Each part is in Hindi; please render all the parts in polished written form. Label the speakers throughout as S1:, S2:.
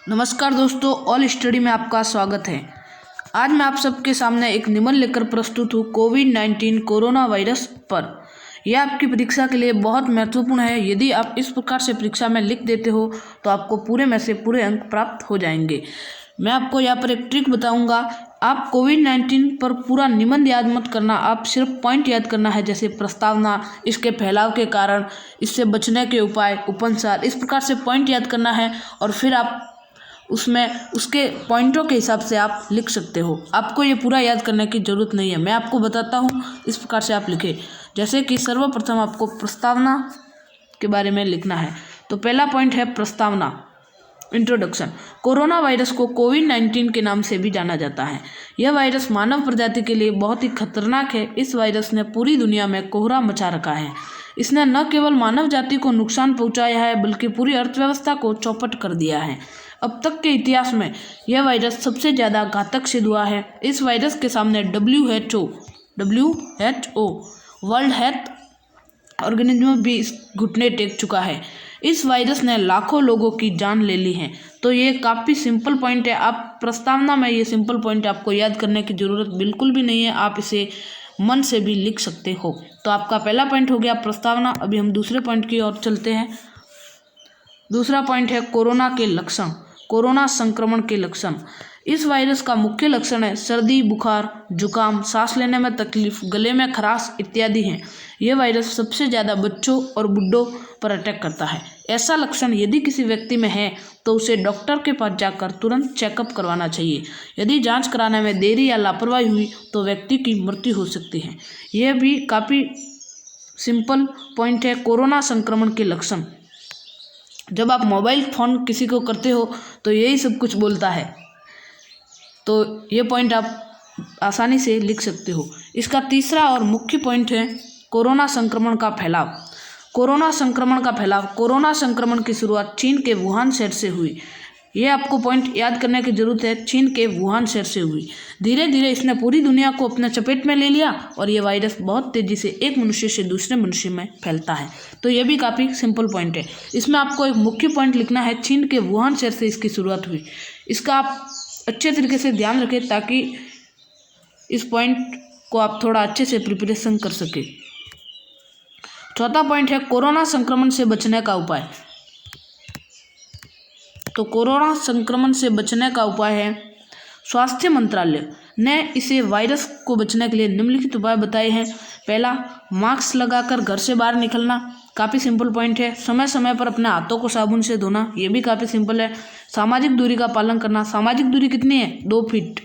S1: नमस्कार दोस्तों, ऑल स्टडी में आपका स्वागत है। आज मैं आप सबके सामने एक निबंध लेकर प्रस्तुत हूँ कोविड-19 कोरोना वायरस पर। यह आपकी परीक्षा के लिए बहुत महत्वपूर्ण है। यदि आप इस प्रकार से परीक्षा में लिख देते हो तो आपको पूरे में से पूरे अंक प्राप्त हो जाएंगे। मैं आपको यहाँ पर एक ट्रिक बताऊंगा। आप कोविड-19 पर पूरा निबंध याद मत करना, आप सिर्फ पॉइंट याद करना है, जैसे प्रस्तावना, इसके फैलाव के कारण, इससे बचने के उपाय, उपसंहार, इस प्रकार से पॉइंट याद करना है और फिर आप उसमें उसके पॉइंटों के हिसाब से आप लिख सकते हो। आपको ये पूरा याद करने की ज़रूरत नहीं है, मैं आपको बताता हूँ इस प्रकार से आप लिखें। जैसे कि सर्वप्रथम आपको प्रस्तावना के बारे में लिखना है। तो पहला पॉइंट है प्रस्तावना, इंट्रोडक्शन। कोरोना वायरस को कोविड-19 के नाम से भी जाना जाता है। यह वायरस मानव प्रजाति के लिए बहुत ही खतरनाक है। इस वायरस ने पूरी दुनिया में कोहरा मचा रखा है। इसने न केवल मानव जाति को नुकसान पहुंचाया है बल्कि पूरी अर्थव्यवस्था को चौपट कर दिया है। अब तक के इतिहास में यह वायरस सबसे ज़्यादा घातक सिद्ध हुआ है। इस वायरस के सामने WHO वर्ल्ड हेल्थ ऑर्गेनाइजेशन भी घुटने टेक चुका है। इस वायरस ने लाखों लोगों की जान ले ली है। तो ये काफ़ी सिंपल पॉइंट है। आप प्रस्तावना में ये सिंपल पॉइंट आपको याद करने की ज़रूरत बिल्कुल भी नहीं है, आप इसे मन से भी लिख सकते हो। तो आपका पहला पॉइंट हो गया प्रस्तावना। अभी हम दूसरे पॉइंट की ओर चलते हैं। दूसरा पॉइंट है कोरोना के लक्षण, कोरोना संक्रमण के लक्षण। इस वायरस का मुख्य लक्षण है सर्दी, बुखार, जुकाम, सांस लेने में तकलीफ, गले में खराश इत्यादि हैं। यह वायरस सबसे ज़्यादा बच्चों और बुढ़ों पर अटैक करता है। ऐसा लक्षण यदि किसी व्यक्ति में है तो उसे डॉक्टर के पास जाकर तुरंत चेकअप करवाना चाहिए। यदि जांच कराने में देरी या लापरवाही हुई तो व्यक्ति की मृत्यु हो सकती है। यह भी काफ़ी सिंपल पॉइंट है, कोरोना संक्रमण के लक्षण। जब आप मोबाइल फ़ोन किसी को करते हो तो यही सब कुछ बोलता है। तो ये पॉइंट आप आसानी से लिख सकते हो। इसका तीसरा और मुख्य पॉइंट है कोरोना संक्रमण का फैलाव। कोरोना संक्रमण का फैलाव, कोरोना संक्रमण की शुरुआत चीन के वुहान शहर से हुई। ये आपको पॉइंट याद करने की ज़रूरत है, चीन के वुहान शहर से हुई। धीरे धीरे इसने पूरी दुनिया को अपने चपेट में ले लिया और ये वायरस बहुत तेज़ी से एक मनुष्य से दूसरे मनुष्य में फैलता है। तो ये भी काफ़ी सिंपल पॉइंट है। इसमें आपको एक मुख्य पॉइंट लिखना है, चीन के वुहान शहर से इसकी शुरुआत हुई। इसका आप अच्छे तरीके से ध्यान रखें ताकि इस पॉइंट को आप थोड़ा अच्छे से प्रिपरेशन कर सकें। चौथा पॉइंट है कोरोना संक्रमण से बचने का उपाय। तो कोरोना संक्रमण से बचने का उपाय है, स्वास्थ्य मंत्रालय ने इसे वायरस को बचने के लिए निम्नलिखित उपाय बताए हैं। पहला, मास्क लगाकर घर से बाहर निकलना, काफ़ी सिंपल पॉइंट है। समय समय पर अपने हाथों को साबुन से धोना, ये भी काफ़ी सिंपल है। सामाजिक दूरी का पालन करना, सामाजिक दूरी कितनी है? 2 फीट।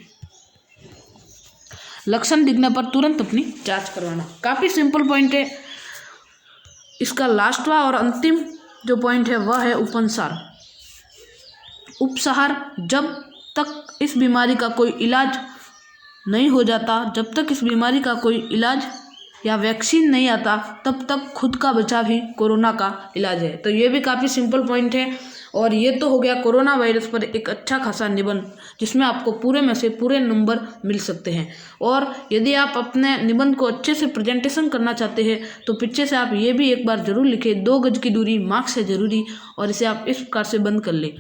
S1: लक्षण दिखने पर तुरंत अपनी जांच करवाना, काफ़ी सिंपल पॉइंट है। इसका लास्टवा और अंतिम जो पॉइंट है वह है उपसंहार। उपसंहार, जब तक इस बीमारी का कोई इलाज नहीं हो जाता, जब तक इस बीमारी का कोई इलाज या वैक्सीन नहीं आता, तब तक खुद का बचाव ही कोरोना का इलाज है। तो ये भी काफ़ी सिंपल पॉइंट है। और ये तो हो गया कोरोना वायरस पर एक अच्छा खासा निबंध, जिसमें आपको पूरे में से पूरे नंबर मिल सकते हैं। और यदि आप अपने निबंध को अच्छे से प्रेजेंटेशन करना चाहते हैं तो पीछे से आप ये भी एक बार ज़रूर लिखें, 2 गज की दूरी मास्क है ज़रूरी। और इसे आप इस प्रकार से बंद कर लें,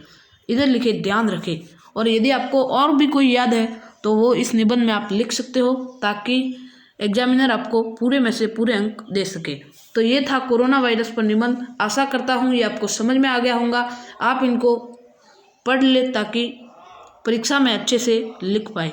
S1: इधर लिखे, ध्यान रखें। और यदि आपको और भी कोई याद है तो वो इस निबंध में आप लिख सकते हो ताकि एग्जामिनर आपको पूरे में से पूरे अंक दे सके। तो ये था कोरोना वायरस पर निबंध। आशा करता हूँ ये आपको समझ में आ गया होगा। आप इनको पढ़ ले ताकि परीक्षा में अच्छे से लिख पाए।